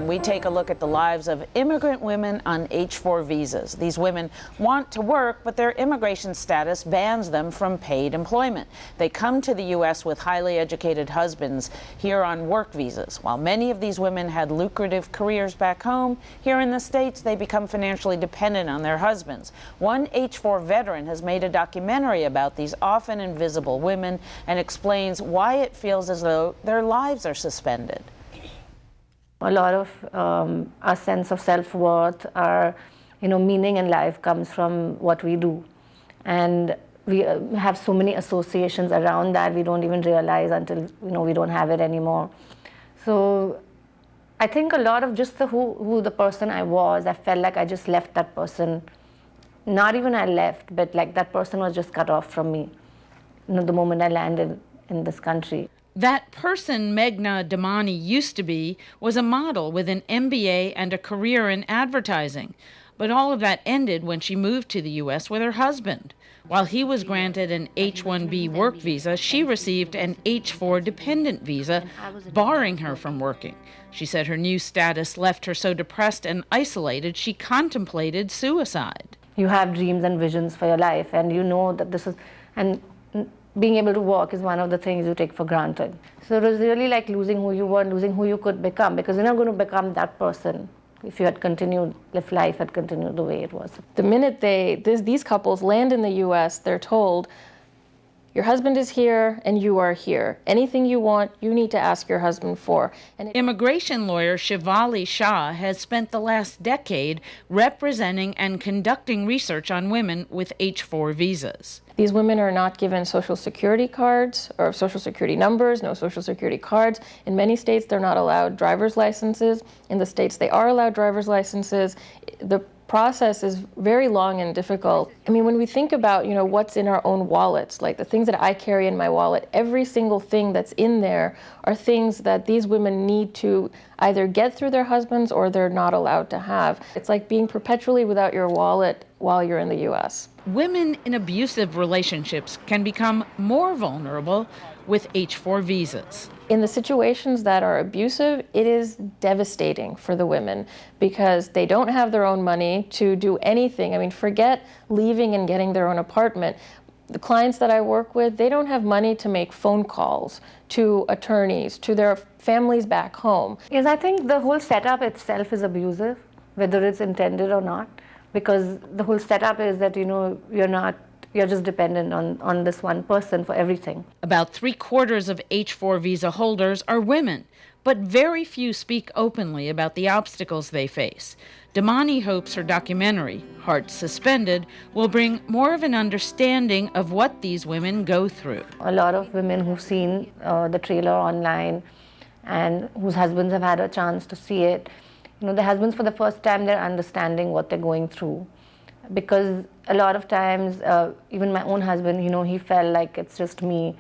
We take a look at the lives of immigrant women on H-4 visas. These women want to work, but their immigration status bans them from paid employment. They come to the U.S. with highly educated husbands here on work visas. While many of these women had lucrative careers back home, here in the States, they become financially dependent on their husbands. One H-4 veteran has made a documentary about these often invisible women and explains why it feels as though their lives are suspended. A lot of our sense of self-worth, our meaning in life comes from what we do. And we have so many associations around that we don't even realize until we don't have it anymore. So I think a lot of just who the person I was, I felt like I just left that person. Not even I left, but like that person was just cut off from me the moment I landed in this country. That person Meghna Damani used to be was a model with an MBA and a career in advertising. But all of that ended when she moved to the U.S. with her husband. While he was granted an H-1B work visa, she received an H-4 dependent visa, barring her from working. She said her new status left her so depressed and isolated she contemplated suicide. You have dreams and visions for your life, and you know that this is, and being able to walk is one of the things you take for granted. So it was really like losing who you were and losing who you could become, because you're not going to become that person if you had continued, if life had continued the way it was. The minute these couples land in the U.S., they're told, your husband is here and you are here. Anything you want, you need to ask your husband for. Immigration lawyer Shivali Shah has spent the last decade representing and conducting research on women with H-4 visas. These women are not given Social Security cards or Social Security numbers, no Social Security cards. In many states, they're not allowed driver's licenses. In the states they are allowed driver's licenses, the process is very long and difficult. I mean, when we think about, what's in our own wallets, like the things that I carry in my wallet, every single thing that's in there are things that these women need to either get through their husbands or they're not allowed to have. It's like being perpetually without your wallet while you're in the U.S. Women in abusive relationships can become more vulnerable with H-4 visas. In the situations that are abusive, it is devastating for the women because they don't have their own money to do anything. I mean, forget leaving and getting their own apartment. The clients that I work with, they don't have money to make phone calls to attorneys, to their families back home. Yes, I think the whole setup itself is abusive, whether it's intended or not, because the whole setup is that, you're just dependent on this one person for everything. About 3/4 of H-4 visa holders are women, but very few speak openly about the obstacles they face. Damani hopes her documentary, Heart Suspended, will bring more of an understanding of what these women go through. A lot of women who've seen the trailer online and whose husbands have had a chance to see it, the husbands for the first time they're understanding what they're going through. Because a lot of times, even my own husband, he felt like it's just me,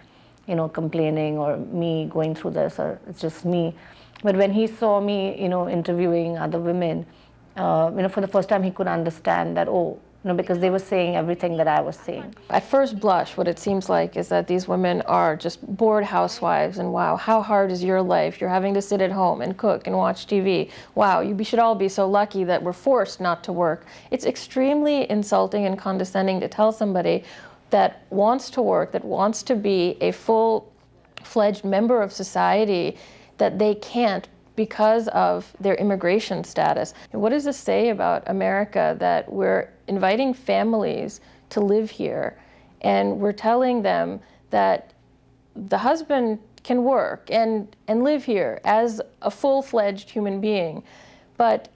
complaining or me going through this, or it's just me. But when he saw me, interviewing other women, for the first time he could understand that, because they were saying everything that I was saying. At first blush, what it seems like is that these women are just bored housewives, and wow, how hard is your life? You're having to sit at home and cook and watch TV. Wow, we should all be so lucky that we're forced not to work. It's extremely insulting and condescending to tell somebody that wants to work, that wants to be a full-fledged member of society, that they can't because of their immigration status. And what does this say about America, that we're inviting families to live here and we're telling them that the husband can work and live here as a full-fledged human being, but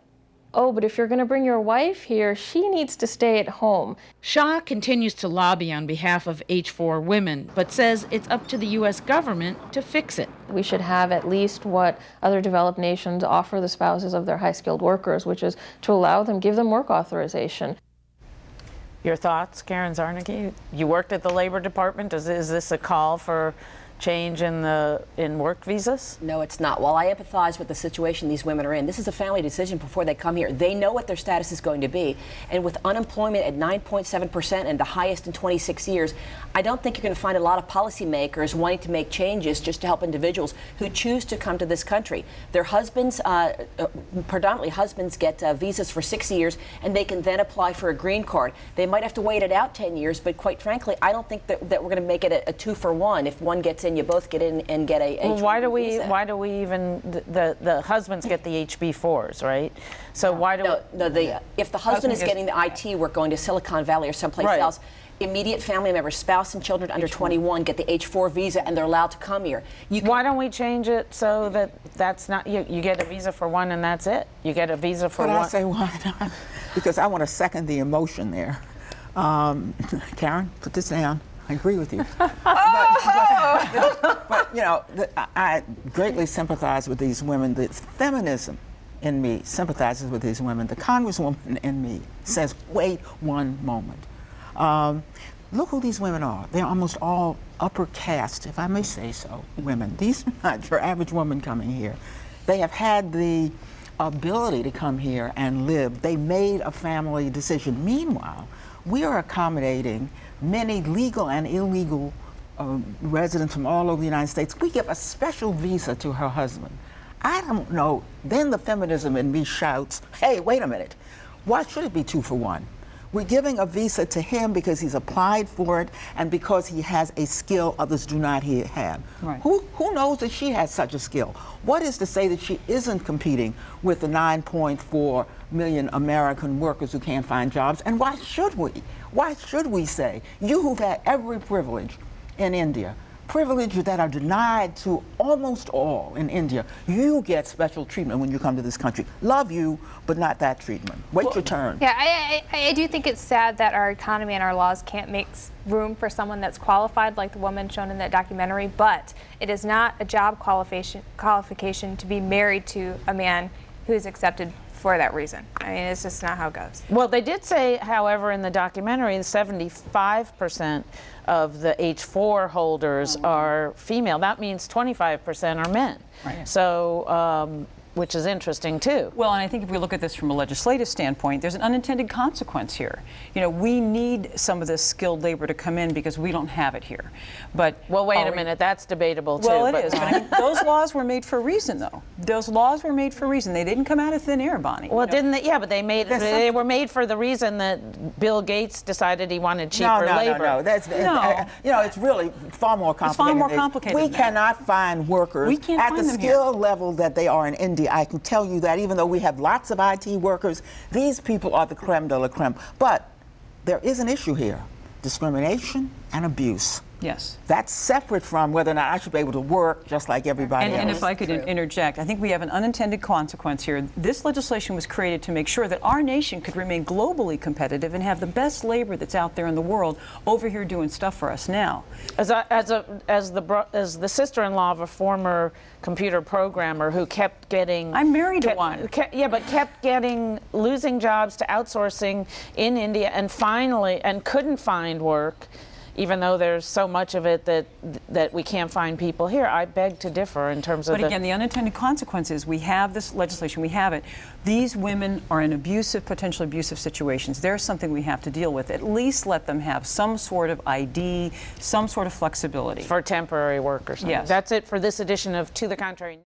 if you're going to bring your wife here, she needs to stay at home. Shah continues to lobby on behalf of H-4 women, but says it's up to the U.S. government to fix it. We should have at least what other developed nations offer the spouses of their high-skilled workers, which is to allow them, give them work authorization. Your thoughts, Karen Zarnicki? You worked at the Labor Department. Is this a call for change in work visas? No, it's not. While I empathize with the situation these women are in, this is a family decision before they come here. They know what their status is going to be. And with unemployment at 9.7% and the highest in 26 years, I don't think you're going to find a lot of policymakers wanting to make changes just to help individuals who choose to come to this country. Their husbands, predominantly husbands, get visas for 6 years, and they can then apply for a green card. They might have to wait it out 10 years, but quite frankly, I don't think that we're going to make it a 2-for-1. If one gets in, you both get in and get a well, H-1B visa. why do we even the husbands get the HB4s, right? So why do if the husband is getting the IT work going to Silicon Valley or someplace Right. else, immediate family members, spouse and children under 21 get the H4 visa and they're allowed to come here. why don't we change it so that that's not you get a visa for one and that's it? You get a visa for Could one. I say why not? Because I want to second the emotion there. Karen, put this down. I agree with you. but you know, I greatly sympathize with these women. The feminism in me sympathizes with these women. The Congresswoman in me says, wait one moment. Look who these women are. They're almost all upper caste, if I may say so, women. These are not your average woman coming here. They have had the ability to come here and live. They made a family decision. Meanwhile, we are accommodating many legal and illegal residents from all over the United States. We give a special visa to her husband. I don't know. Then the feminism in me shouts, hey, wait a minute. Why should it be 2-for-1? We're giving a visa to him because he's applied for it and because he has a skill others do not have. Right. Who knows that she has such a skill? What is to say that she isn't competing with the 9.4 million American workers who can't find jobs? And why should we? Why should we say, you who've had every privilege in India, privilege that are denied to almost all in India, you get special treatment when you come to this country. Love you, but not that treatment. Wait your turn. Yeah, I do think it's sad that our economy and our laws can't make room for someone that's qualified, like the woman shown in that documentary, but it is not a job qualification to be married to a man who is accepted for that reason. I mean, it's just not how it goes. Well, they did say, however, in the documentary, 75% of the H4 holders are female. That means 25% are men. Right. So, which is interesting too. Well, and I think if we look at this from a legislative standpoint, there's an unintended consequence here. You know, we need some of this skilled labor to come in because we don't have it here. But Well, wait a minute, that's debatable too. well, it but- is. But I mean, those laws were made for a reason, though. Those laws were made for a reason. They didn't come out of thin air, Bonnie. Well, you know? didn't they? Yeah, but they were made for the reason that Bill Gates decided he wanted cheaper labor. No. That's you know, it's really far more complicated. It's far more than this. complicated We than that. cannot find workers We can't at find the them here. skill level that they are in India. I can tell you that, even though we have lots of IT workers, these people are the creme de la creme. But there is an issue here: discrimination and abuse. Yes. That's separate from whether or not I should be able to work just like everybody else. And if I could interject, I think we have an unintended consequence here. This legislation was created to make sure that our nation could remain globally competitive and have the best labor that's out there in the world over here doing stuff for us now. As the sister-in-law of a former computer programmer who kept getting I'm married to one. kept getting losing jobs to outsourcing in India and finally couldn't find work, even though there's so much of it that we can't find people here. I beg to differ in terms of But again, the unintended consequence is we have this legislation, we have it. These women are in abusive, potentially abusive situations. There's something we have to deal with. At least let them have some sort of ID, some sort of flexibility. for temporary work or something. Yes. That's it for this edition of To the Contrary.